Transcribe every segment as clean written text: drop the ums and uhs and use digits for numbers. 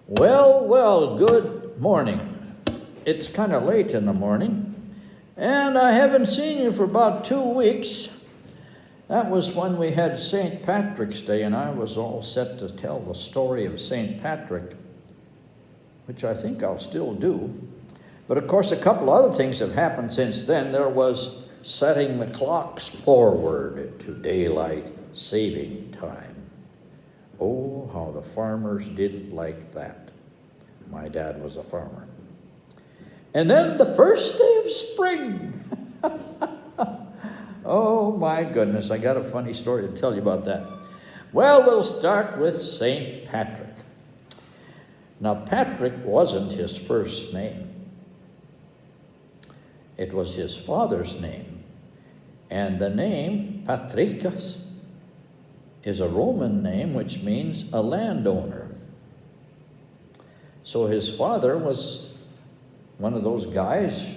Well, good morning. It's kind of late in the morning, and I haven't seen you for about 2 weeks. That was when we had St. Patrick's Day, and I was all set to tell the story of St. Patrick, which I think I'll still do. But of course, a couple other things have happened since then. There was setting the clocks forward to daylight saving time. Oh, how the farmers didn't like that. My dad was a farmer. And then the first day of spring. Oh my goodness, I got a funny story to tell you about that. Well, we'll start with St. Patrick. Now, Patrick wasn't his first name. It was his father's name. And the name Patricus is a Roman name which means a landowner. So his father was one of those guys,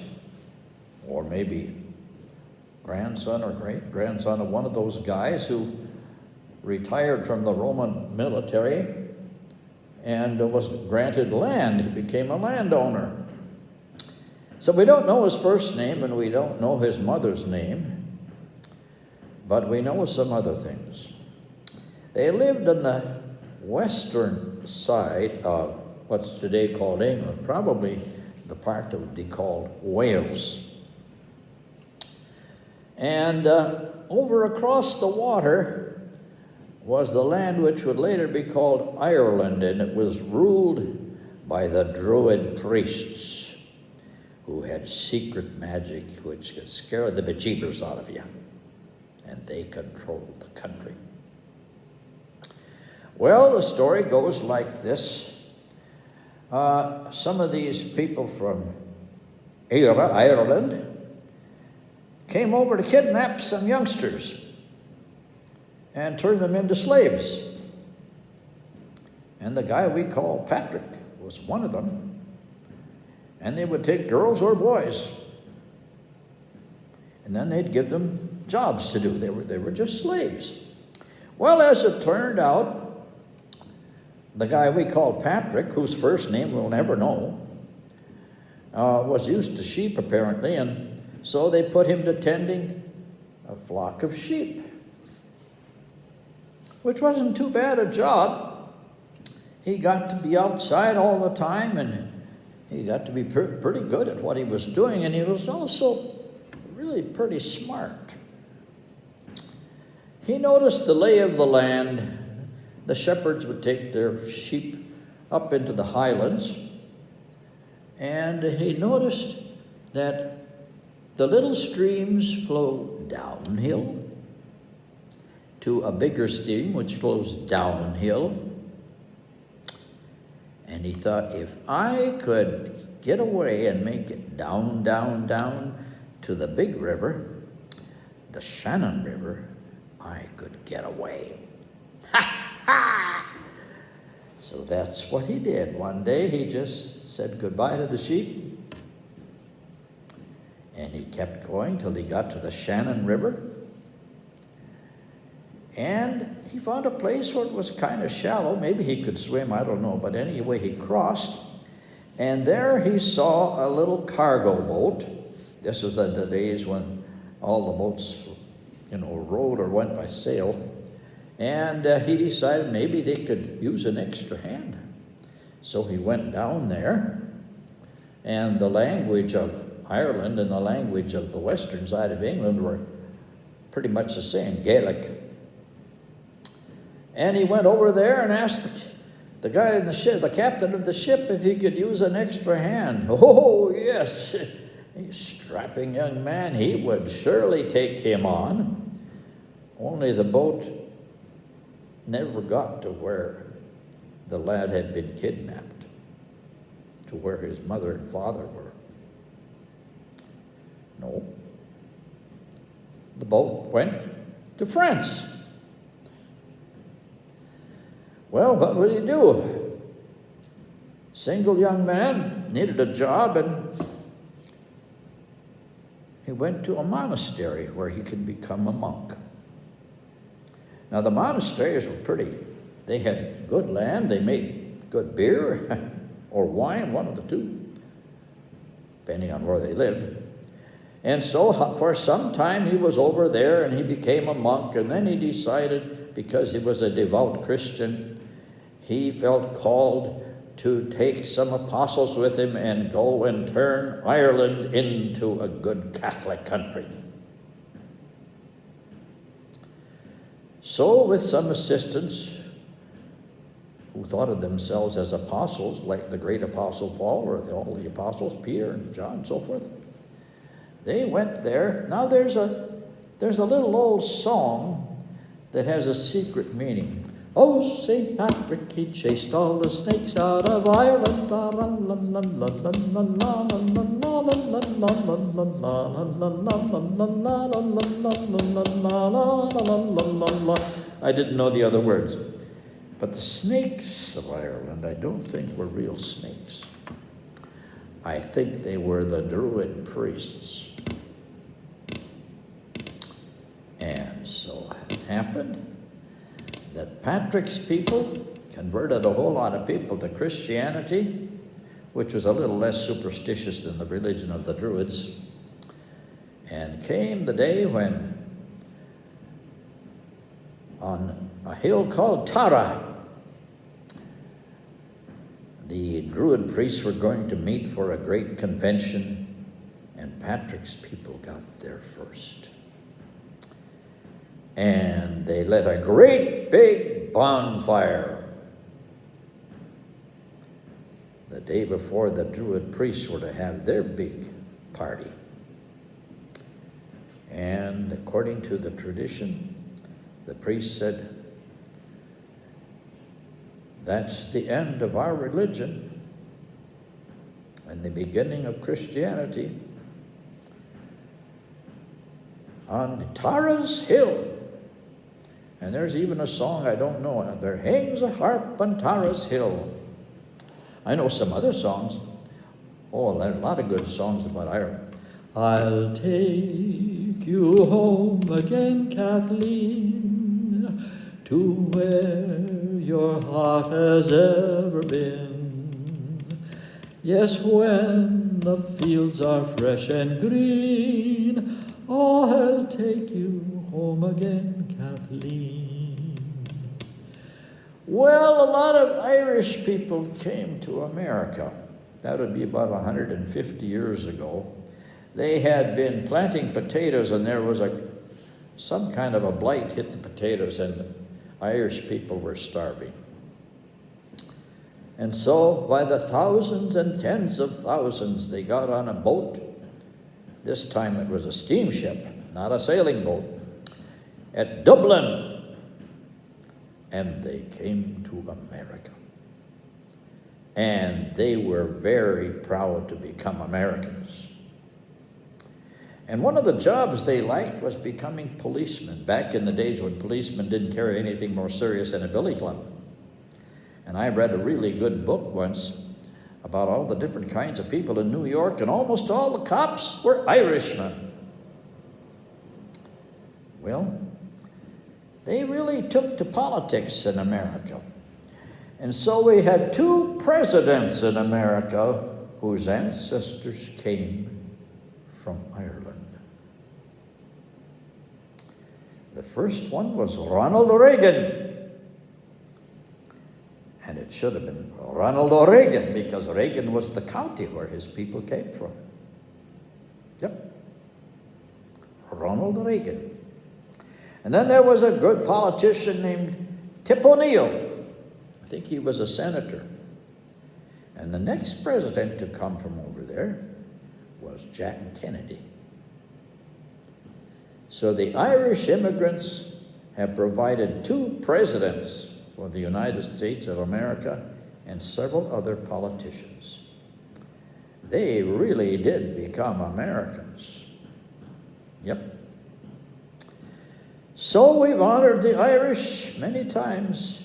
or maybe grandson or great-grandson of one of those guys who retired from the Roman military and was granted land. He became a landowner. So we don't know his first name and we don't know his mother's name, but we know some other things. They lived on the western side of what's today called England, probably the part that would be called Wales. And over across the water was the land which would later be called Ireland, and it was ruled by the Druid priests who had secret magic which could scare the bejeebers out of you, and they controlled the country. Well, the story goes like this. Some of these people from Ireland came over to kidnap some youngsters and turn them into slaves. And the guy we call Patrick was one of them. And they would take girls or boys, and then they'd give them jobs to do. They were just slaves. Well, as it turned out, the guy we called Patrick, whose first name we'll never know, was used to sheep apparently, and so they put him to tending a flock of sheep, which wasn't too bad a job. He got to be outside all the time, and he got to be pretty good at what he was doing, and he was also really pretty smart. He noticed the lay of the land. The shepherds would take their sheep up into the highlands, and he noticed that the little streams flow downhill to a bigger stream which flows downhill. And he thought, if I could get away and make it down to the big river, the Shannon River, I could get away. So that's what he did. One day he just said goodbye to the sheep, and he kept going till he got to the Shannon River. And he found a place where it was kind of shallow. Maybe he could swim, I don't know. But anyway, he crossed, and there he saw a little cargo boat. This was in the days when all the boats, rowed or went by sail. And he decided maybe they could use an extra hand. So he went down there, and the language of Ireland and the language of the western side of England were pretty much the same, Gaelic. And he went over there and asked the guy in the ship, the captain of the ship, if he could use an extra hand. Oh, yes, a strapping young man, he would surely take him on. Only the boat never got to where the lad had been kidnapped, to where his mother and father were. No. The boat went to France. Well, what would he do? Single young man, needed a job, and he went to a monastery where he could become a monk. Now, the monasteries were they had good land, they made good beer or wine, one of the two, depending on where they lived. And so for some time he was over there and he became a monk, and then he decided, because he was a devout Christian, he felt called to take some apostles with him and go and turn Ireland into a good Catholic country. So with some assistants who thought of themselves as apostles, like the great apostle Paul or all the apostles, Peter and John and so forth, they went there. Now there's a little old song that has a secret meaning. Oh, St. Patrick, he chased all the snakes out of Ireland. I didn't know the other words. But the snakes of Ireland, I don't think were real snakes. I think they were the Druid priests. And so it happened that Patrick's people converted a whole lot of people to Christianity, which was a little less superstitious than the religion of the Druids. And came the day when, on a hill called Tara, the Druid priests were going to meet for a great convention, and Patrick's people got there first. And they lit a great big bonfire the day before the Druid priests were to have their big party. And according to the tradition, the priest said, "That's the end of our religion and the beginning of Christianity on Tara's hill." And there's even a song, I don't know, "There hangs a harp on Tara's hill." I know some other songs. Oh, there's a lot of good songs about Ireland. I'll take you home again, Kathleen, to where your heart has ever been. Yes, when the fields are fresh and green, I'll take you home again, Kathleen. Well, a lot of Irish people came to America. That would be about 150 years ago. They had been planting potatoes, and there was some kind of a blight hit the potatoes, and Irish people were starving. And so by the thousands and tens of thousands, they got on a boat. This time it was a steamship, not a sailing boat, at Dublin. And they came to America. And they were very proud to become Americans. And one of the jobs they liked was becoming policemen, back in the days when policemen didn't carry anything more serious than a billy club. And I read a really good book once about all the different kinds of people in New York, and almost all the cops were Irishmen. Well, they really took to politics in America. And so we had two presidents in America whose ancestors came from Ireland. The first one was Ronald Reagan. And it should have been Ronald O'Regan, because Reagan was the county where his people came from. Yep. Ronald Reagan. And then there was a good politician named Tip O'Neill. I think he was a senator. And the next president to come from over there was Jack Kennedy. So the Irish immigrants have provided two presidents for the United States of America and several other politicians. They really did become Americans. Yep. So we've honored the Irish many times,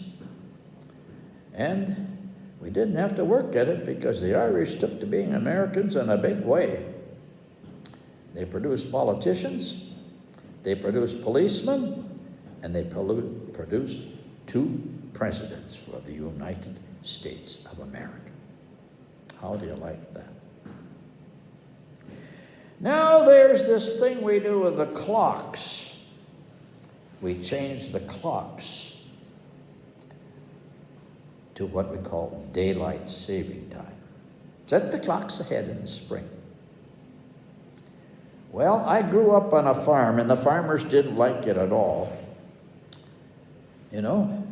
and we didn't have to work at it because the Irish took to being Americans in a big way. They produced politicians, they produced policemen, and they produced two presidents for the United States of America. How do you like that? Now there's this thing we do with the clocks. We change the clocks to what we call daylight saving time. Set the clocks ahead in the spring. Well, I grew up on a farm, and the farmers didn't like it at all. You know,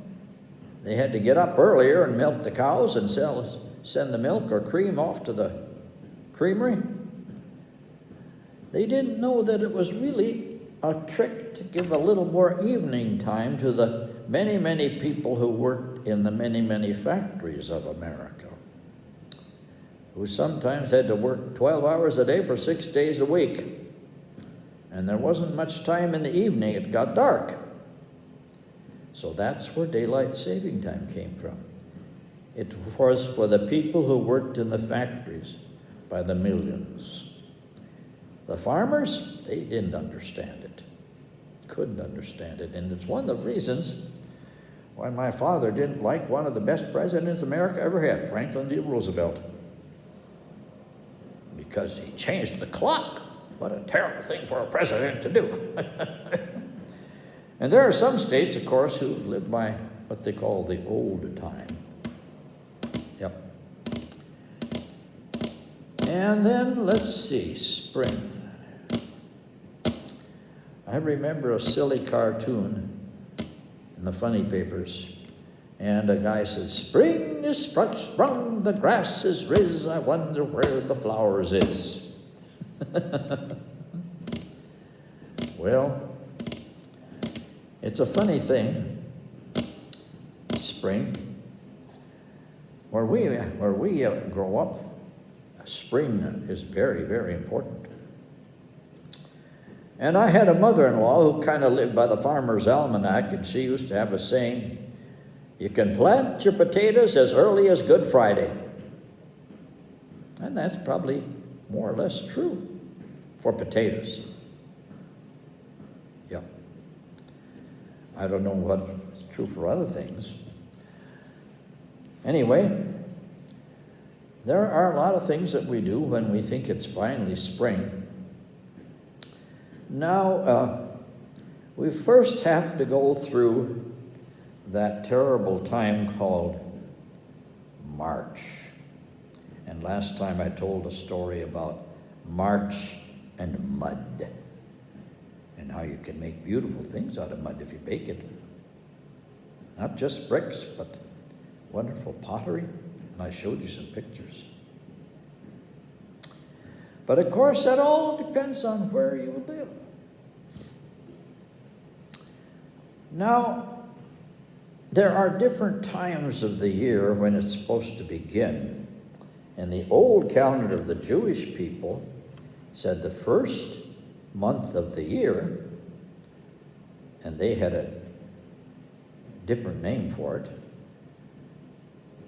they had to get up earlier and milk the cows and send the milk or cream off to the creamery. They didn't know that it was really a trick to give a little more evening time to the many, many people who worked in the many, many factories of America, who sometimes had to work 12 hours a day for 6 days a week. And there wasn't much time in the evening. It got dark. So that's where daylight saving time came from. It was for the people who worked in the factories by the millions. The farmers, they didn't understand it. Couldn't understand it. And it's one of the reasons why my father didn't like one of the best presidents America ever had, Franklin D. Roosevelt. Because he changed the clock. What a terrible thing for a president to do. And there are some states, of course, who live by what they call the old time. Yep. And then, let's see, spring. I remember a silly cartoon in the funny papers, and a guy said, "Spring is sprung, the grass is riz, I wonder where the flowers is." Well, it's a funny thing, spring. Where we grow up, spring is very, very important. And I had a mother-in-law who kind of lived by the Farmer's Almanac, and she used to have a saying, "You can plant your potatoes as early as Good Friday." And that's probably more or less true for potatoes. Yep. I don't know what's true for other things. Anyway, there are a lot of things that we do when we think it's finally spring. Now, we first have to go through that terrible time called March. And last time I told a story about March and mud, and how you can make beautiful things out of mud if you bake it. Not just bricks, but wonderful pottery, and I showed you some pictures. But of course, that all depends on where you live. Now, there are different times of the year when it's supposed to begin. And the old calendar of the Jewish people said the first month of the year, and they had a different name for it,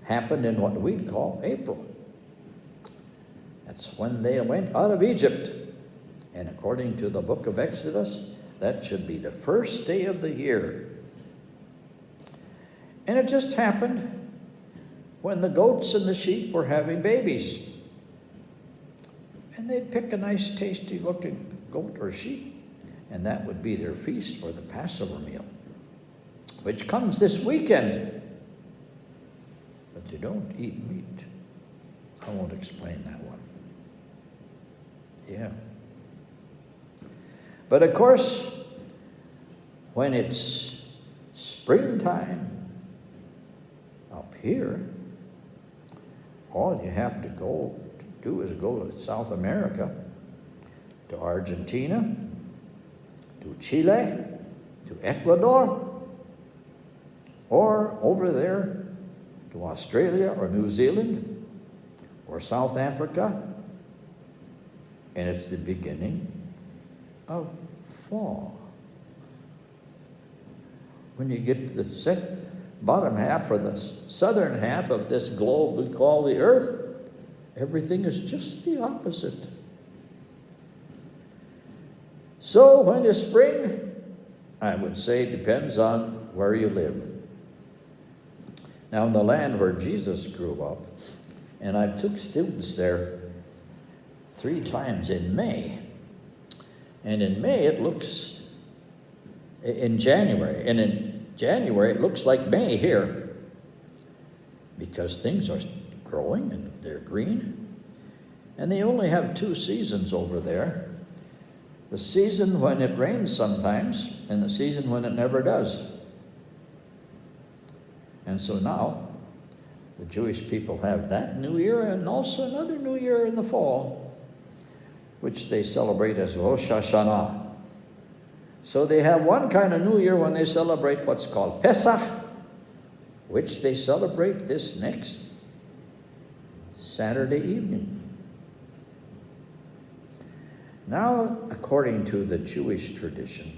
happened in what we'd call April. That's when they went out of Egypt. And according to the book of Exodus, that should be the first day of the year. And it just happened when the goats and the sheep were having babies. And they'd pick a nice, tasty-looking goat or sheep, and that would be their feast for the Passover meal, which comes this weekend. But they don't eat meat. I won't explain that one. Yeah. But of course, when it's springtime up here, all you have to do is go to South America, to Argentina, to Chile, to Ecuador, or over there to Australia or New Zealand or South Africa, and it's the beginning of fall. When you get to the bottom half or the southern half of this globe we call the earth, everything is just the opposite. So when is spring? I would say it depends on where you live. Now, in the land where Jesus grew up, and I took students there 3 times in May. And in May it looks, in January, and in January it looks like May here, because things are growing and they're green. And they only have 2 seasons over there. The season when it rains sometimes, and the season when it never does. And so now, the Jewish people have that New Year and also another New Year in the fall, which they celebrate as Rosh Hashanah. So they have one kind of New Year when they celebrate what's called Pesach, which they celebrate this next Saturday evening. Now, according to the Jewish tradition,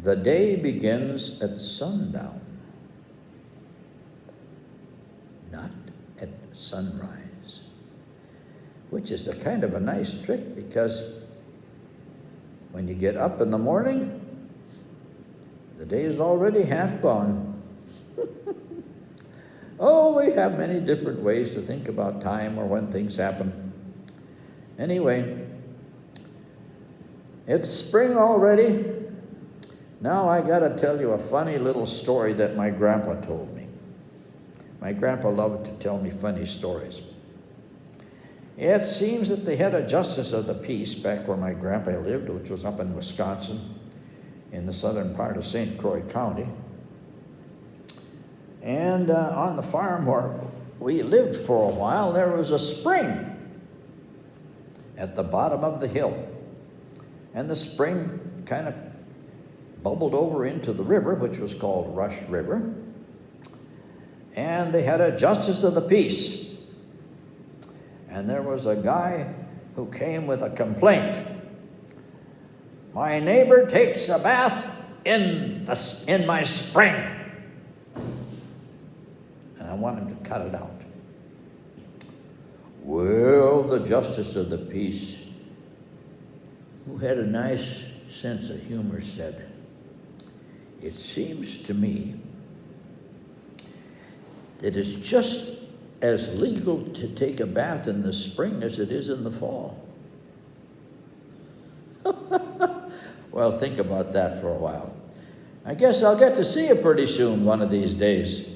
the day begins at sundown, not at sunrise, which is a kind of a nice trick, because when you get up in the morning, the day is already half gone. Oh, we have many different ways to think about time or when things happen. Anyway, it's spring already. Now I got to tell you a funny little story that my grandpa told me. My grandpa loved to tell me funny stories. It seems that they had a justice of the peace back where my grandpa lived, which was up in Wisconsin, in the southern part of St. Croix County. And on the farm where we lived for a while, there was a spring at the bottom of the hill. And the spring kind of bubbled over into the river, which was called Rush River. And they had a justice of the peace. And there was a guy who came with a complaint. My neighbor takes a bath in my spring. And I want him to cut it out. Well, the justice of the peace, who had a nice sense of humor, said, it seems to me that it's just as legal to take a bath in the spring as it is in the fall. Well, think about that for a while. I guess I'll get to see you pretty soon one of these days.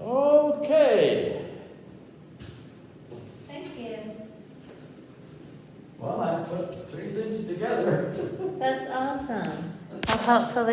Okay. Thank you. Well, I put 3 things together. That's awesome. How helpful